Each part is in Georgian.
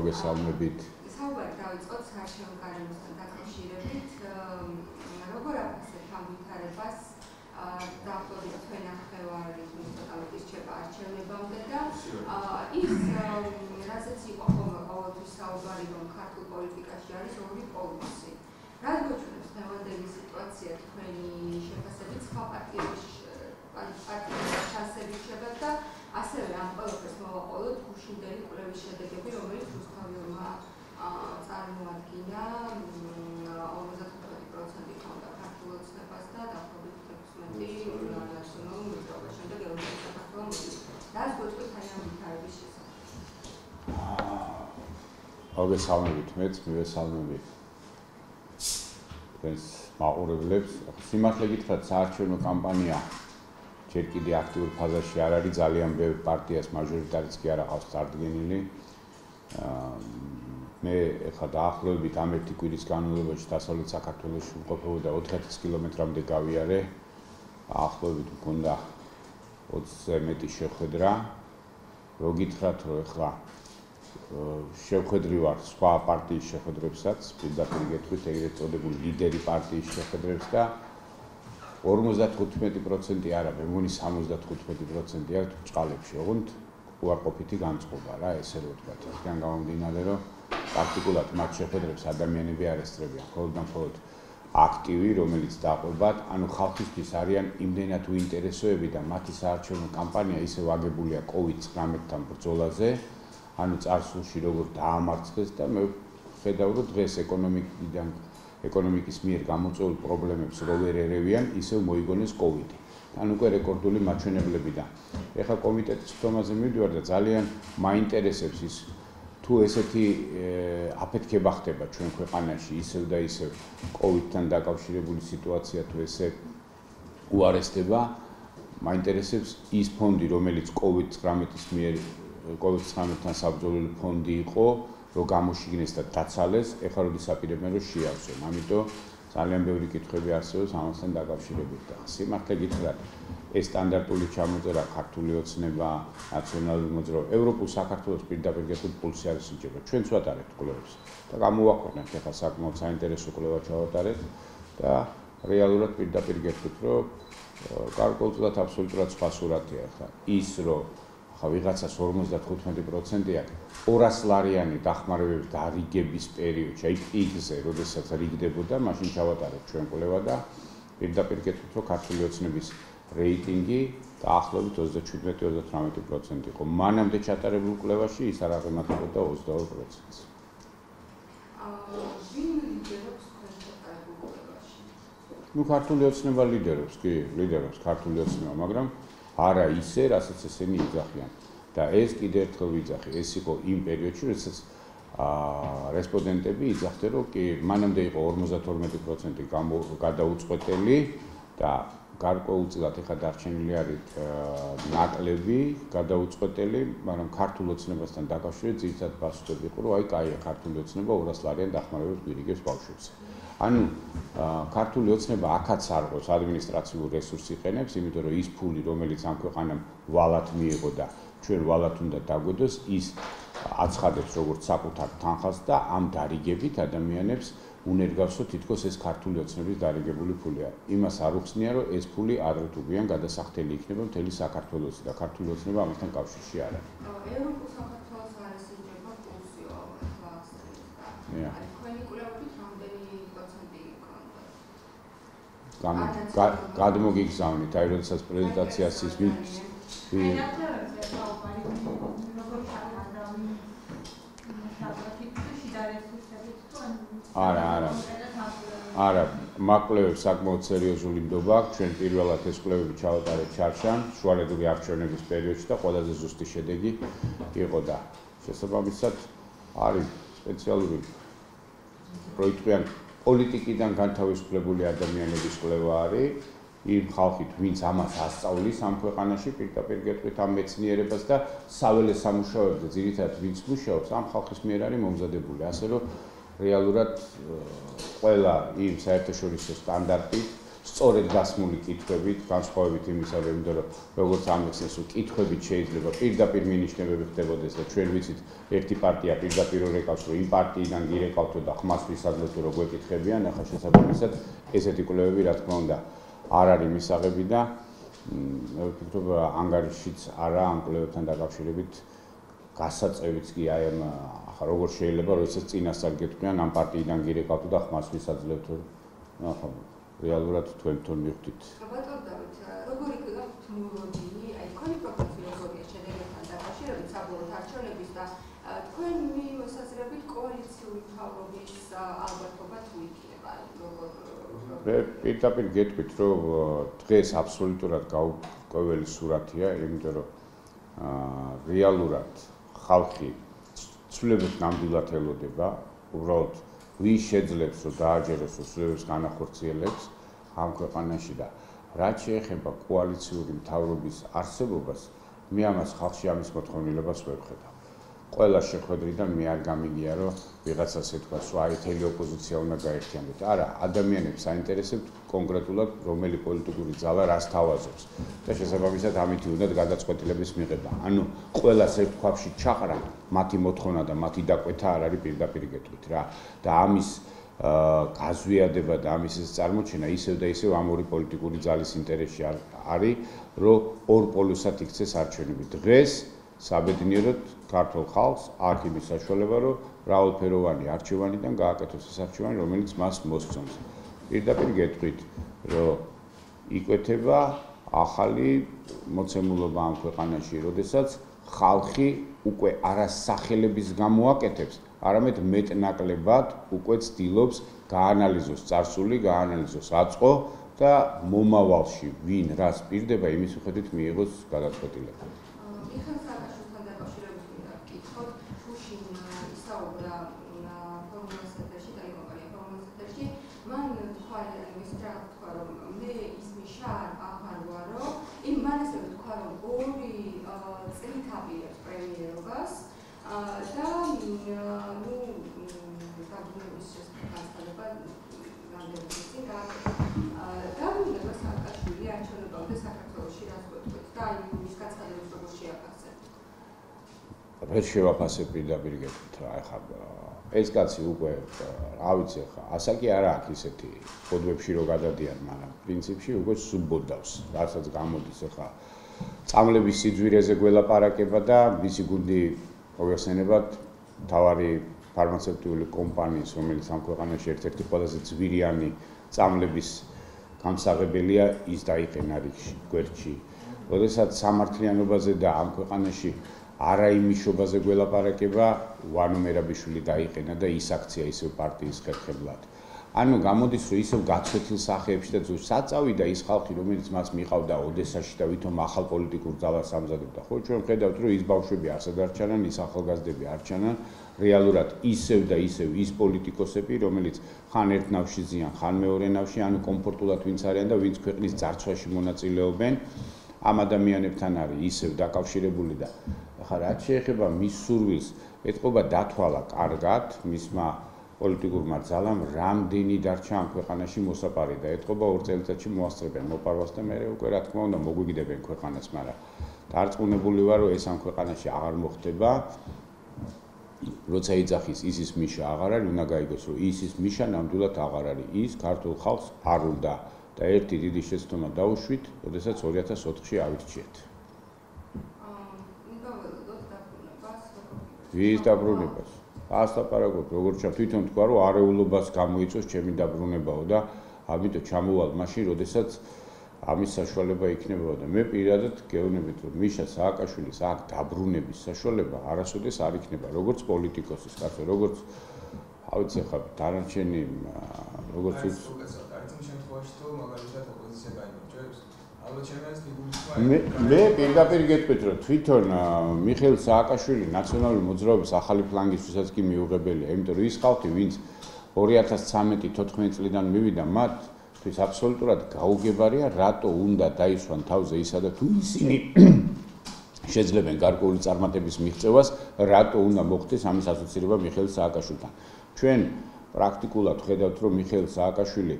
მოგესალმებით. საუბარი დავიწყოთ საარჩევნო გარემოსთან დაკავშირებით. როგორ აფასებთ ამ ვითარებას? დაახლოებით თქვენ ნახევარი ტოტალიტის რჩება არჩევნებამდე და ის რასაც იყო ყოველთვის საუბარი, რომ ქართულ პოლიტიკაში არის ორი პოლუსი. რა გვეუბნებს დღევანდელი სიტუაცია თქვენი შეფასებით სხვა პარტიების ჩასების შედეგად და ასევე ამ ყველაფერს მოვაყოლოთ გუშინდელი კვლევის შედეგები, რომელიც რუსთაველმა წარმოადგინა 55% ქონდა ქართულ ოცნებას და დაახლოებით 16% ნაციონალურ მოძრაობას. შემდეგ ევროპის საქართველოს რას გვეუბნებით აი ამ ვითარების შესახებ? მოგესალმებით, მეც მივესალმებით თქვენს მაყურებლებს. სიმართლე გითხრათ, საარჩევნო კამპანია ჯერ კიდევ აქტიურ ფაზაში არ არის, ძალიან ბევრ პარტიას მაჟორიტარიც კი არ აქვს წარდგენილი. მე ეხლა დაახლოებით ამ ერთი კვირის განმავლობაში დასავლეთ საქართველოში ვმყოფობოდა 400 კილომეტრამდე გავიარე. დაახლოებით მქონდა 20-ზე მეტი შეხვედრა. რო გითხრათ, რომ ეხლა შევხვედრი ვარ სხვა პარტიის შეხვედრებსაც, პირდაპირ გეტყვით, ეგრეთ წოდებული ლიდერი პარტიის შეხვედრებს და 55% არა, მე მგონი 75%-ია ჭყალებში, ოღონდ უარყოფითი განწყობა რა, ესე რომ ვთქვათ. ისგან გამომდინარე, რომ პრაქტიკულად მათ შეხვედრებს ადამიანები არ ესწრებიან, მხოლოდ და მხოლოდ აქტივი, რომელიც დაყვებათ, ანუ ხალხისთვის არიან იმდენად უინტერესოები და მათი საარჩევნო კამპანია ისევ აგებულია COVID-19-თან ბრძოლაზე, ანუ წარსულში როგორ დაამარცხეს და მე ხედავ, რომ დღეს ეკონომიკის მიერ გამოწვეულ პრობლემებს რო ვერ ერევიან, ისევ მოიგონეს COVID. ანუ უკვე რეკორდული მაჩვენებლები და ეხლა კომიტეტის ფორმაზე მივდივარ და ძალიან მაინტერესებს ის თუ ესეთი აფეთქება ხდება ჩვენ ქვეყანაში ისევ და ისევ COVID-თან დაკავშირებული სიტუაცია თუ ესე უარესდება, მაინტერესებს ის ფონდი, რომელიც COVID-19-ის მიერ COVID-19-თან საბრძოლო ფონდი იყო, რომ გამოშიგნეს და დაცალეს, ეხლა როდის აპირებენ რომ შეავსონ. ამიტომ ძალიან ბევრი კითხვები არსებობს ამასთან დაკავშირებით და სიმართლე გითხრათ, ეს სტანდარტული ჩამოწერა ქართული ოცნება, ნაციონალური მოძრაობა, ევროპულ საქართველოს პირდაპირ გეტყვით პულსი არის იჭება. ჩვენც ვატარებთ კვლევებს და გამოვაქვეყნებთ ეხლა საკმაოდ საინტერესო კვლევა ჩავატარეთ და რეალურად პირდაპირ გეტყვით, რომ გარკვეულწილად აბსოლუტურად სხვა სურათია ეხლა. ის რომ ხა ვიღაცას 55%-ია 200 ლარიანი დახმარებების დარიგების პერიოდში, აი პიკზე, როდესაც რიგდებოდა, მაშინ ჩავატარეთ ჩვენ კვლევა და პირდაპირ გეტყვით, რომ ქართული ოცნების რეიტინგი დაახლოებით 37-38% იყო. მანამდე ჩატარებულ კვლევაში ის არ აღემატებოდა 22%-ს. ვინ ლიდერობს ჩატარებულ კვლევაში? ნუ ქართული ოცნება ლიდერობს, კი, ლიდერობს ქართული ოცნება, მაგრამ არა ისე, რასაც ესენი იძახიან. და ეს კიდევ ერთხელ ვიძახი, ეს იყო იმ პერიოდში, როდესაც რესპონდენტები იძახდნენ, რომ კი, მანამდე იყო 52% გადაუწყვეტელი და გარკვეულწილად ეხლა დარჩენილი არის ნაკლები გადაუწყვეტელი, მაგრამ ქართულ ოცნებასთან დაკავშირებით ძირითადად პასუხები იყო, რომ აი კაია ქართული ოცნება 200 ლარიან დახმარებას გვირიგებს ბავშვებს. ანუ ქართული ოცნება აქაც არღოს ადმინისტრაციულ რესურსს იყენებს, იმიტომ რომ ის ფული, რომელიც ამ ქვეყანამ ვალად მიიღო და ჩვენ ვალად უნდა დაგვედოს, ის აცხადებს როგორც საკუთარ თანხას და ამ დარიგებით ადამიანებს უნერგავსო თითქოს ეს ქართული ოცნების დარიგებული ფულია. იმას არ უხსნია, რომ ეს ფული ადრე თუ გვიან გადასახდელი იქნება მთელი საქართველოში და ქართული ოცნება ამასთან კავშირში არ არის. ევროპულ საქართველოს არის იჭება პულსიო ახლა ასწრებს და თქვენი კვლევებით რამდენი პროცენტი იქონდა? გადმოგიგზავნით, აი როდესაც პრეზენტაციას ის არა, მაკვლევებს საკმაოდ სერიოზული ნდობა აქვს. ჩვენ პირველად ეს კვლევები ჩავატარეთ ჩარშან, შუალედური არჩევნების პერიოდში და ყველაზე ზუსტი შედეგი იყო და შესაბამისად არის სპეციალური პროექტიან პოლიტიკიდან განთავისუფლებული ადამიანების კვლევა არის. იმ ხალხით, ვინც ამას ასწავლის ამ ქვეყანაში, პირდაპირ გეტყვით ამ მეცნიერებას და საველე სამუშაოებზე ძირითადად ვინც მუშაობს, ამ ხალხის მიერ არის მომზადებული, ასე რომ რეალურად ყველა იმ საერთაშორისო სტანდარტით სწორედ დასმული კითხვებით, განსხვავებით იმისა, რომ როგორც ამიხსნეს, რომ კითხვებით შეიძლება პირდაპირ მინიშნებები ხდებოდეს და ჩვენ ვიცით, ერთი პარტია პირდაპირ რეკავს, რომ იმ პარტიიდან გირეკავთო და ხმას ვისაძლევთო, რომ გვეკითხებიან, ახლა შესაბამისად ესეთი კვლევები, რა თქმა უნდა, არ არის მისაღები და მე ვფიქრობ, ანგარიშიც არა ამ კვლევებთან დაკავშირებით გასაწევიც კი აი ამ ახლა როგორ შეიძლება, როდესაც წინასწარ გეტყვიან ამ პარტიიდან გირეკავთო და ხმას ვისაძლევთო, ახლა რეალურად თქვენ მივხვდით. ბატონო დავით, როგორი გქონდა თმულოდი, აი თქვენი პროგნოზი როგორია შედეგებთან დაკავშირებით საბოლოო არჩევნების და თქვენი მოსაზრებით კოალიციური მთავრობის ალბათობა თუ იქნება, როგორ მე პირდაპირ გეტყვით, რომ დღეს აბსოლუტურად გაურკვეველი სურათია, იმიტომ რომ რეალურად ხალხი ცვლილებებს ნამდვილად ელოდება, უბრალოდ ვის შეძლებს რომ დააჯეროს ცვლილებებს განახორციელებს ამ ქვეყანაში და რაც შეეხება კოალიციური მთავრობის არსებობას, მე ამას ხალხში ამის მოთხოვნილებას ვერ ვხედავ. ყველა შეხვედრიდან მე არ გამიგია, რომ ვიღაცას ეთქვას, რომ აი თელი ოპოზიცია უნდა გაერთიანდეს. არა, ადამიანებს აინტერესებთ კონკრეტულად რომელი პოლიტიკური ძალა რას თავაზობს და შესაბამისად ამითი უნდა გადაწყვეტილების მიღება. ანუ ყველას ერთ ქვაბში ჩაყრა, მათი მოთხოვნა და მათი დაკვეთა არ არის პირდაპირ გეტყვით რა. და ამის გაზვიადება და ამის წარმოჩენა ისევ და ისევ ამ ორი პოლიტიკური ძალის ინტერესში არის, რომ ორ პოლუსად იქცეს არჩევნები. დღეს საბედნიეროდ ქართულ ხალხს აქვს იმის საშუალება, რომ მრავალფეროვანი არჩევანიდან გააკეთოს ეს არჩევანი, რომელიც მას მოსწონს. პირდაპირ გეტყვით, რომ იკვეთება ახალი მოცემულობა ამ ქვეყანაში, როდესაც ხალხი უკვე არა სახელების გამოაკეთებს, არამედ მეტნაკლებად უკვე ცდილობს გაანალიზოს წარსული, გაანალიზოს აწყო და მომავალში ვინ რას პირდება, იმის მიხედვით მიიღოს გადაწყვეტილება. მიხეილ სააკაშვილთან დაკავშირებით მინდა ვკითხოთ, შუშინ ისაუბრა ფორმულას ეთერში, ტელეკომპანია ფორმულას ეთერში, მან თქვა რომ მე ის მიშა აღარ ვარო, მან ასევე თქვა, რომ 2 წლით აპირებს პრემიერობას და დაბრუნების შესაძლებლობა რამდენიმე წინ გააკეთა. დაბრუნება სააკაშვილი არჩევნებამდე საქართველოში რას გვეტყვით და ის გაცხადებას როგორ შეაფასებთ? ვერ შევაფასებ პირდაპირ გეტყვით რა, ეხლა ეს კაცი უკვე რა ვიცი ხა, ასაკი არა აქვს ისეთი ფოდვებში რო გადადიან, მაგრამ პრინციპში უკვე სუბოდავს, რასაც გამოდის ხა წამლების სიძვირეზე გველაპარაკება და მისი გუნდი მოგეხსენებათ თავარი ფარმაცევტული კომპანიის, რომელიც ამ ქვეყანაში ერთ-ერთი ყველაზე ძვირიანი წამლების გამსაღებელია, ის დაიყენა რიგში, გვერდში. როდესაც სამართლიანობაზე და ამ ქვეყანაში არა იმიშობაზე გველაპარაკება, ვანო მერაბიშვილი დაიყენა და ის აქცია ისევ პარტიის ხერხებლად. ანუ გამოდის, რომ ისევ გაცვეთილ სახეებში და საწავიდა ის ხალხი, რომელიც მას მიყავდა ოდესაში და ვითომ ახალ პოლიტიკურ ძალას ამზადებდა. ხო, ჩვენ ვხედავთ, რომ ის ბავშვები არსად არ ჩანან, ის ახალგაზრდები არ ჩანან, რეალურად ისევ და ისევ ის პოლიტიკოსები, რომელიც ხან ერთ ნავში ზიან, ხან მეორე ნავში, ანუ კომფორტულად ვინც არიან და ვინც ქვეყნის ძარცვაში მონაწილეობენ, ამ ადამიანებთან არის ისევ დაკავშირებული და ახლა რაც შეეხება მის სურვილს, ეთყობა დათვალა კარგად მისმა პოლიტიკურმა ძალამ, რამდენი დარჩა ამ ქვეყანაში მოსაპარი და ეთყობა 2 წელიწადში მოასწრებენ მოპარვას და მე უკვე რა თქმა უნდა მოგვიგდებენ ქვეყანას, მაგრამ დარწმუნებული ვარ, რომ ეს ამ ქვეყანაში აღარ მოხდება. როცა იძახის ისის მიშა აღარ არის, უნდა გაიგოს, რომ ისის მიშა ნამდვილად აღარ არის. ის ქართულ ხალხს არ უნდა და ერთი დიდი შეცდომა დაუშვით, როდესაც 2004-ში ავირჩიეთ. ვის დაბრუნებას? ას ლაპარაკობთ, როგორც ჩა თვითონ თქვა, რომ არეულობას გამოიწვევს ჩემი დაბრუნებაო და ამიტომ ჩამოვალ მაშინ, როდესაც ამის საშუალება იქნებოდა და მე პირადად გეუბნებით, რომ მიშა სააკაშვილის აქ დაბრუნების საშუალება არასოდეს არ იქნება, როგორც პოლიტიკოსის, კაცო, როგორც ავიცი ხა დანარჩენი როგორც ის მე პირდაპირ გეტყვით, რომ თვითონ მიხეილ სააკაშვილი ნაციონალური მოძრაობის ახალი ფლანგისთვისაც კი მიუღებელია, იმიტომ რომ ის ხალხი, ვინც 2013-14 წლიდან მივიდა, მათთვის აბსოლუტურად გაუგებარია, რატო უნდა დაისვან თავზე ისა და თუ ისინი შეძლებენ გარკვეული წარმატების მიღწევას, რატო უნდა მოხდეს ამის ასოცირება მიხეილ სააკაშვილთან. ჩვენ პრაქტიკულად ხედავთ, რომ მიხეილ სააკაშვილი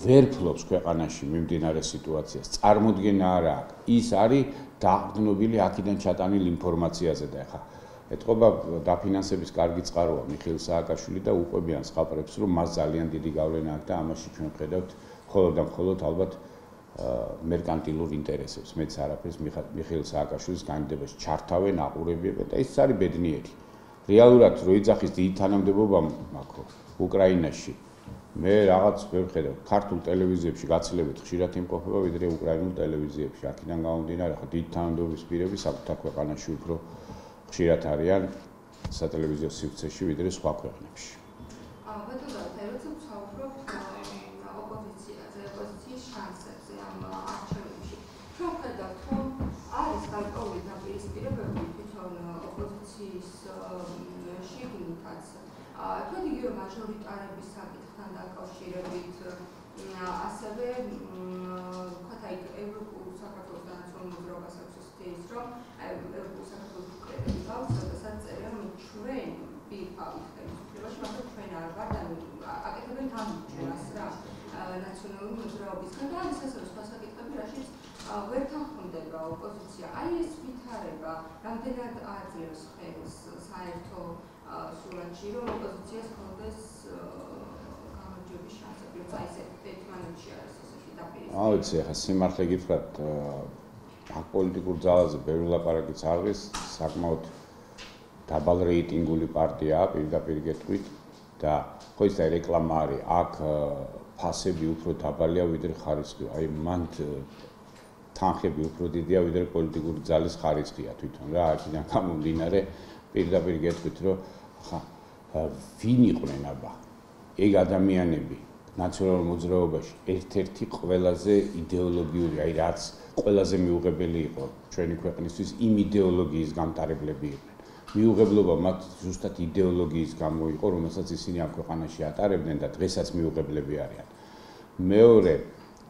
ვერ ფლობს ქვეყანაში მიმდინარე სიტუაციას. წარმოდგენა არა აქვს. ის არის დაყრდნობილი აქედან ჩატანილ ინფორმაციაზე და ეხლა ეთყობა დაფინანსების კარგი წყაროა მიხეილ სააკაშვილი და უყვებიან სხალპრებს, რომ მას ძალიან დიდი გავლენა აქვს და ამაში ჩვენ ხედავთ მხოლოდ და მხოლოდ ალბათ მერკანტილურ ინტერესებს. მეც არაფერს მიხეილ სააკაშვილის განდებაში ჩართავენ, აყურებენ და ის არის ბედნიერი. რეალურად რო იძახის დიდი თანამდებობა მაქვს უკრაინაში. მე რაღაც ვერ ხედავ ქართულ ტელევიზიებში გაცილებით ხშირად იმყოფება ვიდრე უკრაინულ ტელევიზიებში. აქედან გამომდინარე, ხო დიდი თანამდებობის პირები საკუთარ ქვეყანაში უფრო ხშირად არიან სატელევიზიო სივრცეში ვიდრე სხვა ქვეყნებში. ბატონო, როცა ვცხოვრობ ოპოზიციაზე, ოპოზიციის შანსებზე ამ არჩევნებში, ჩვენ ხედავთ, რომ არის გარკვეული დაპირისპირებები თვითონ ოპოზიციის შიგნითაც. თქვენ იგივე მაჟორიტარების საკითხთან დაკავშირებით, ასევე ვთქვათ, აი ევროპულ საქართველოს და ნაციონალურ მოძრაობას აქვს ის, რომ ევროპულ საქართველოს კრედიტი გავს, სადაც წერია, რომ ჩვენ პირდაპირ ხელისუფლებაში, მაგრამ ჩვენ არ ვართ, ანუ აკეთებენ თანმიმდევრს რა ნაციონალური მოძრაობისგან და ამის ასევე სხვა საკითხები, რაშიც ვერ თანხმდება ოპოზიცია. აი ეს ვითარება რამდენად აძლევს ხელს საერთო სურათში, რომ ოპოზიციას ჰქონდეს გამარჯვების შანსები, რომ აი ეს ერთმანეთში არის ესეთი დაპირისპირება. აუცი, ახლა სიმართლე გითხრათ, აქ პოლიტიკურ ძალაზე ბევრი ლაპარაკიც არის, საკმაოდ დაბალ რეიტინგული პარტიაა, პირდაპირ გეტყვით და ხო ის რეკლამა არის, აქ ფასები უფრო დაბალია ვიდრე ხარისხი. აი მან თანხები უფრო დიდია ვიდრე პოლიტიკური ძალის ხარისხია თვითონ რა, აქედან გამომდინარე პირდაპირ გეტყვით, რომ ხა ვინ იყვნენ აბა ეგ ადამიანები ნაციონალურ მოძრაობაში ერთ-ერთი ყველაზე იდეოლოგიური, აი რაც ყველაზე მიუღებელი იყო ჩვენი ქვეყნისთვის იმ იდეოლოგიის გამტარებლები იყვნენ. მიუღებლობა მათ ზუსტად იდეოლოგიის გამო იყო, რომელსაც ისინი ამ ქვეყანაში ატარებდნენ და დღესაც მიუღებლები არიან. მეორე,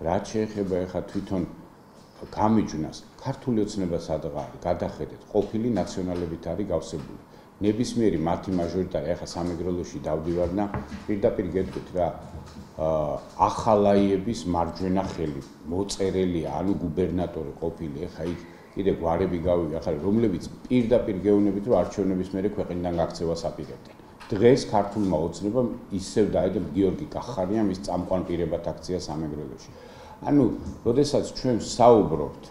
რაც შეეხება ახლა თვითონ გამიჯვნას, ქართული ოცნება სადღა არის, გადახედეთ, ყოფილი ნაციონალებით არის გავსებული. ნებისმიერი მათი მაჟორიტარი, ახლა სამეგრელოში დავდივარ და პირდაპირ გეტყვით რა, ახალაიების მარჯვენა ხელი, მოწერელია, ანუ გუბერნატორი ყოფილი, ახლა იქ კიდე გვარები გავიგე, ახლა რომლებიც პირდაპირ გეუბნებით, რომ არჩევნების მერე ქვეყნიდან გაქცევას აპირებდნენ. დღეს ქართულმა ოცნებამ ისევ დაედო გიორგი კახარიამ ის წამყვან პირებად აქცია სამეგრელოში. ანუ, როდესაც ჩვენ საუბრობთ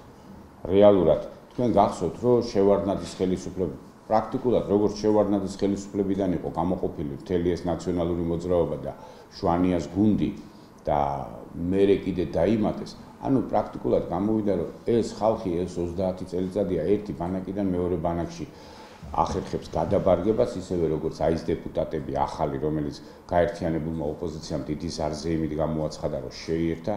რეალურად, თქვენ გახსოვთ, რომ შევარდნაძის ხელისუფლება პრაქტიკულად როგორც შევარდნაძის ხელისუფლებიდან იყო გამოყოფილი მთელი ეს ნაციონალური მოძრაობა და შვანიას გუნდი და მერე კიდე დაიმატეს. ანუ პრაქტიკულად გამოვიდა, რომ ეს ხალხი ეს 30 წელიწადია ერთი ბანაკიდან მეორე ბანაკში ახერხებს გადაბარგებას, ისევე როგორც აი ეს დეპუტატები ახალი, რომელიც გაერთიანებულმა ოპოზიციამ დიდი ზარზეიმით გამოაცხადა, რომ შეიერთა.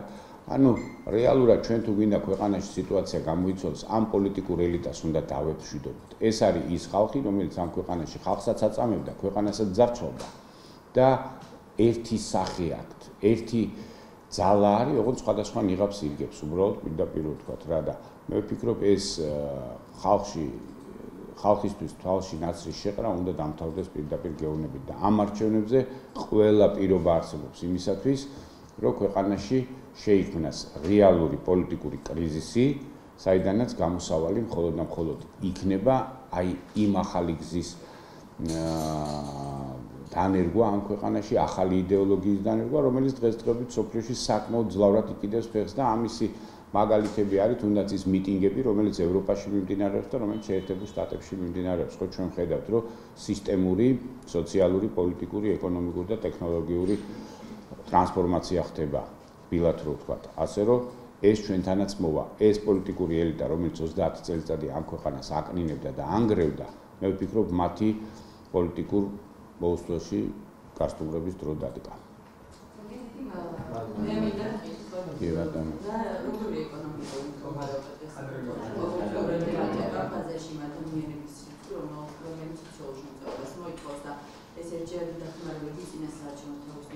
ანუ რეალურად ჩვენ თუ გვინდა ქვეყანაში სიტუაცია გამოიცვალოს, ამ პოლიტიკურ ელიტას უნდა დავეფშვიდობთ. ეს არის ის ხალხი, რომელიც ამ ქვეყანაში ხალხსაც აწამებდა, ქვეყანასაც ძარცვავდა და ერთი სახე აქვთ, ერთი ძალა არის, როგორც სხვადასხვა ნიღაბს ირგებს, უბრალოდ პირდაპირ ვთქვათ რა და მე ვფიქრობ ეს ხალხისთვის თვალში ნაცრის შეყრა უნდა დამთავრდეს პირდაპირ გეუბნებით და ამ არჩევნებზე ყველა პირობა არსებობს იმისათვის, რომ ქვეყანაში შეიქმნას რეალური პოლიტიკური კრიზისი, საიდანაც გამოსავალი მხოლოდ და მხოლოდ იქნება აი იმ ახალი გზის დანერგვა ამ ქვეყანაში, ახალი იდეოლოგიის დანერგვა, რომელიც დღესდღეობით სოფლიოში საკმაოდ ძლავრად იკიდებს ფეხს და ამისი მაგალითები არის თუნდაც ის მიტინგები, რომელიც ევროპაში მიმდინარეობს და რომელიც შეერთებულ შტატებში მიმდინარეობს. ხო ჩვენ ხედავთ, რომ სისტემური, სოციალური, პოლიტიკური, ეკონომიკური და ტექნოლოგიური ტრანსფორმაცია ხდება, ბილად რო ვთქვათ. ასე რომ ეს ჩვენთანაც მოვა, ეს პოლიტიკური ელიტა, რომელიც 30 წელიწადი ამ ქვეყანას აკნინებდა და ანგრევდა, მე ვფიქრობ, მათი პოლიტიკურ მოუსწროში გასტუმრების დრო დადგა. როგორი ეკონომიკური მდგომარეობა ბაზაში ადამიანების რომელიც სოციალურ მოძრაობას მოითხოვს და ეს ერთჯერადი დახმარებები წინასაარჩევნო თაობის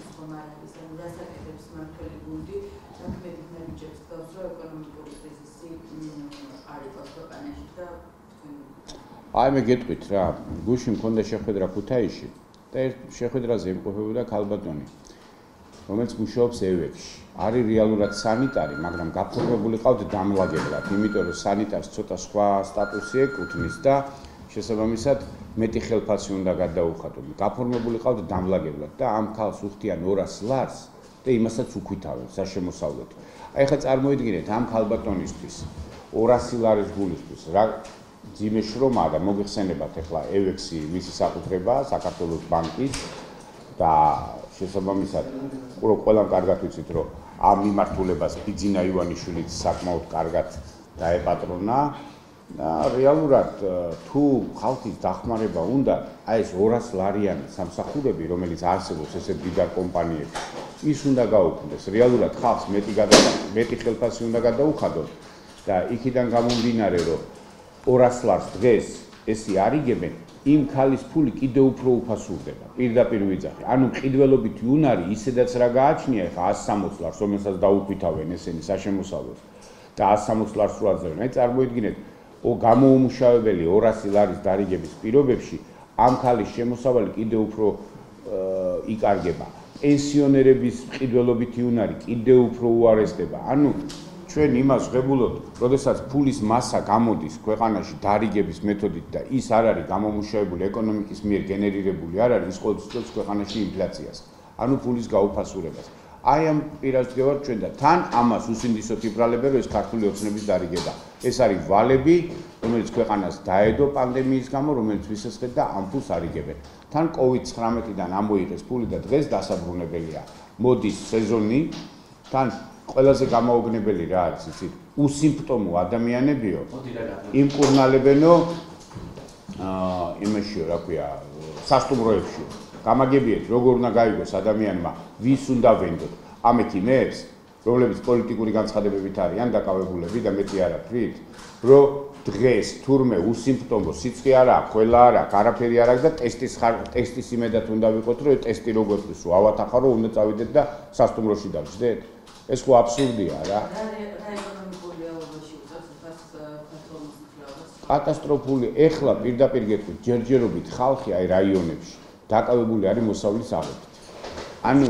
მდგომარეობის ანუ დასაკეთებს მმართველი გუნდი საქმეებით ნაბიჯებს გავს რომ ეკონომიკური კრიზისი არ იყოს ქვეყანაში და აი მე გეტყვით რა, გუშინ მქონდა შეხვედრა ქუთაისში და ერთ შეხვედრაზე იმყოფებოდა ქალბატონი. რომელიც მუშაობს EUX-ში. არის რეალურად სანიტარი, მაგრამ გაფორმებული ყავთ დამლაგებლად, იმიტომ რომ სანიტარს ცოტა სხვა სტატუსი ეკუთვნის და შესაბამისად მეტი ხელფასი უნდა გადაუხადოთ. გაფორმებული ყავთ დამლაგებლად და ამ ქალს უხდიან 200 ლარს და იმასაც უკვითავენ საშემოსავლოდ. აი ხა წარმოიდგინეთ ამ ქალბატონისთვის 200 ლარის გულისთვის რა ძიმე შრომაა და მოგიხსენებათ ახლა EUX-ი მისი საკუთრებაა საქართველოს ბანკის და შესაბამისად ყველამ კარგად ვიცით რომ ამ მიმართულებას ბიძინა ივანიშვილიც საკმაოდ კარგად დაეპატრონა და რეალურად თუ ხალხის დახმარება უნდა აი ეს 200 ლარიანი სამსახურები რომელიც არსებობს ესეთ დიდარ კომპანიებში ის უნდა გაუქმდეს რეალურად ხალხს მეტი ხელფასი უნდა გადაუხადოს და იქიდან გამომდინარე რომ 200 ლარს დღეს ესი არიგებენ იმ ქალის ფული კიდევ უფრო უფასურდება პირდაპირ ვიძახი ანუ მყიდველობითი უნარი ისედაც რა გააჩნია ხა 160 ლარს რომელსაც დაუქვითავენ ესენი საშემოსავლოს და 160 ლარს რო აძლევენ აი წარმოიდგინეთ გამოუმუშავებელი 200 ლარის დარიგების პირობებში ამ ქალის შემოსავალი კიდევ უფრო იკარგება პენსიონერების მყიდველობითი უნარი კიდევ უფრო უარესდება ანუ ჩვენ იმას ვღებულობთ, როდესაც ფულის მასა გამოდის ქვეყანაში დარიგების მეთოდით და ის არ არის გამომუშავებული ეკონომიკის მიერ გენერირებული არ არის, ის ყოველთვის ქვეყანაში ინფლაციას. ანუ ფულის გაუფასურებას. აი ამ პირას ვდგევართ ჩვენ და თან ამას უსინდისოდ იბრალებენ, რომ ეს ქართული ოცნების დარიგება. ეს არის ვალები, რომელიც ქვეყანას დაედო პანდემიის გამო, რომელიც ვისესხეთ და ამ ფულს არიგებენ. თან COVID-19-დან ამოიღეს ფული და დღეს დასაბრუნებელია. მოდის სეზონი, თან ყველაზე გამაოგნებელი რა არის იცით უსიმპტომო ადამიანებიო იმკურნალებენო იმაშიო რა ქვია სასტუმროებში გამაგებიეთ როგორ უნდა გაიგოს ადამიანმა ვის უნდა ვენდოთ ამ ექიმებს რომლებიც პოლიტიკური განცხადებებით არიან დაკავებულები და მეტი არა ფრით რომ დღეს თურმე უსიმპტომო სიცხე არ აქვს ყველა არ აქვს არაფერი არ აქვს და ტესტის იმედად უნდა ვიყოთ რომ ტესტი როგორ ის რომ ავატახარო უნდა წავიდეთ და სასტუმროში დავждეთ ეს ხო აბსურდია რა. კატასტროფული ეხლა პირდაპირ გეტყვით ჯერჯერობით ხალხი აი რაიონებში დაკავებული არის მოსავლის აღებით. ანუ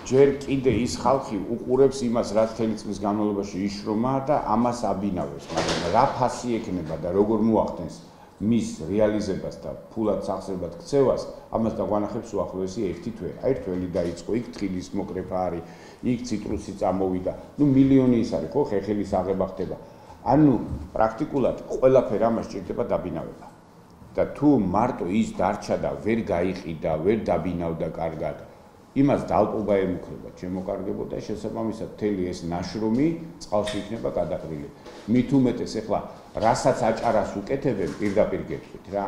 ჯერ კიდე ის ხალხი უყურებს იმას რაც თელი წლის განმავლობაში იშრომა და ამას აბინავებს, მაგრამ რა ფასი ექნება და როგორ მოახდენს მის რეალიზებას და ფულად სახსრებად ქცევას, ამას დაგვანახებს უახლოესი 1 თვე. აი თველი დაიწყო, იქ თხილის მოკრეფა არის, იქ ციტრუსი წამოვიდა. ნუ მილიონი ის არის, ხო, ხეხილის აღება ხდება. ანუ პრაქტიკულად ყველაფერი ამას ჭირდება დაბინავება. და თუ მარტო ის დარჩა და ვერ გაიყიდა, ვერ დაბინავდა კარგად, იმას დალპობა ემუქრება, შემოკარგებოდა და შესაბამისად მთელი ეს ნაშრომი წყალში იქნება გადაყრილი. მით უმეტეს ახლა რასაც აჭარას უკეთებენ პირდაპირ გეტყვით რა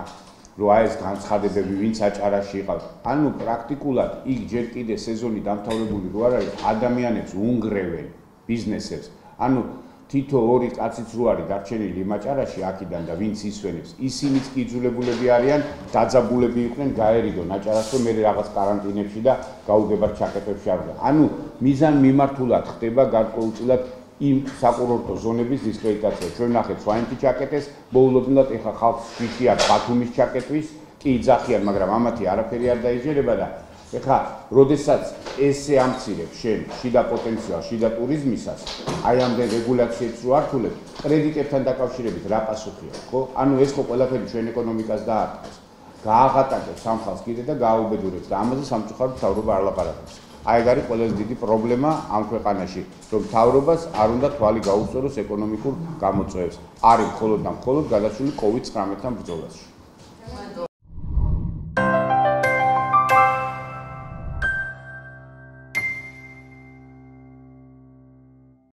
რომ აი ეს განცხადებები ვინც აჭარაში იყავ ანუ პრაქტიკულად იქ ჯერ კიდე სეზონი დამთავრებული რო არ არის ადამიანებს უნგრევენ ბიზნესებს ანუ თითო ორი კაციც რო არის დარჩენილი იმ აჭარაში აქიდან და ვინც ისვენებს ისინიც იძულებულები არიან დაძაბულები იყვნენ გაერიდონ აჭარას რომ მე რაღაც კარანტინებში და გაუგებარ ჩაკეტებში არ ვარ ანუ მიზან მიმართულად ხდება გარკვეულწილად იმ საკურორტო ზონების დისკრედიტაცია. ჩვენ ნახეთ სვაინთი ჩაკეტეს, ბოულობნად ეხა ხალხს შიშია ბათუმის ჩაკეტვის, კი იძახიან, მაგრამ ამათი არაფერი არ დაიჯერება და ეხა როდესაც ესე ამცირებს შენ შიდა პოტენციალს, შიდა ტურიზმისას, აი ამდენ რეგულაციებს რო ართულებ, კრედიტებთან დაკავშირებით რა პასუხია, ხო? ანუ ეს ხო ყველაფერი ჩვენ ეკონომიკას დაარტყეს. გააღატაკებს ამ ხალხს კიდე და გააუბედურებს და ამაზე სამწუხაროდ მთავრობა არ ლაპარაკობს. აი ეს არის ყველაზე დიდი პრობლემა ამ ქვეყანაში, რომ მთავრობას არ უნდა თვალი გაუსწოროს ეკონომიკურ გამოწვევებს. არის მხოლოდ და მხოლოდ გადასული COVID-19-თან ბრძოლაში.